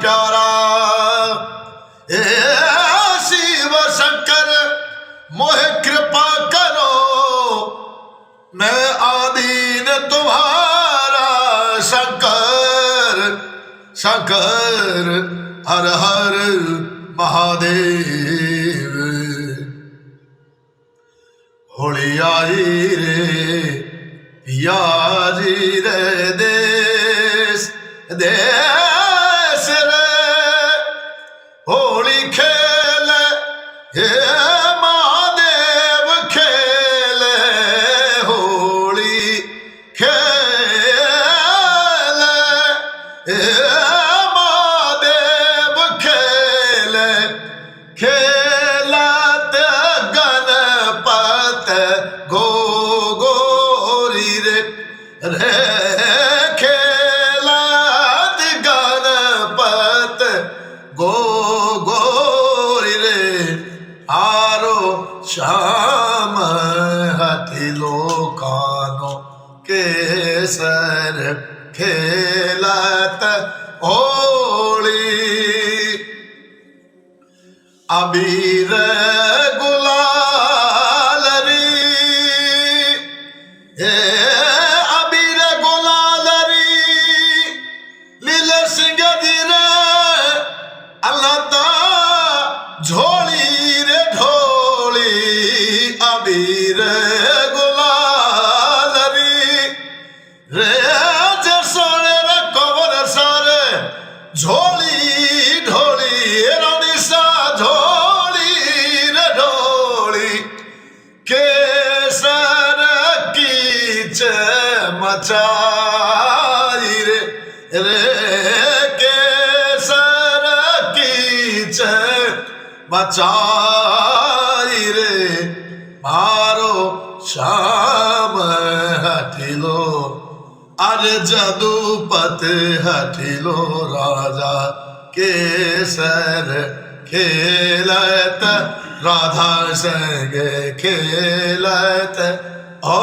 प्यारा। ए शिव शंकर मोहे कृपा करो, मैं आदीन तुम्हारा शंकर शंकर हर हर महादेव। होली आई रे पिया जी रे देश देश रे, होली खेले हे महादेव खेले, होली खेले हे महादेव खेले, खेलत गणपत गोरी रे रे, खेलत गणपत गोरी रे। आरो श्याम हथिलो कानो केसर, खेलत होली अबीर गुलाल री, अबीर गुलाल री लीले सिंह जी रे अल्लाह झोली रे ढोली। अबीर गुलाल री रे सोने रे कबर सारे झोली ढोली, रोनिसा झोली रे ढोली, केसर कीच मचाई रे रे, केसर कीच मचाई रे। मारो श्याम हथिलो अरे जदुपत हथिलो राजा केसर, खेलत राधा संग खेलत ओ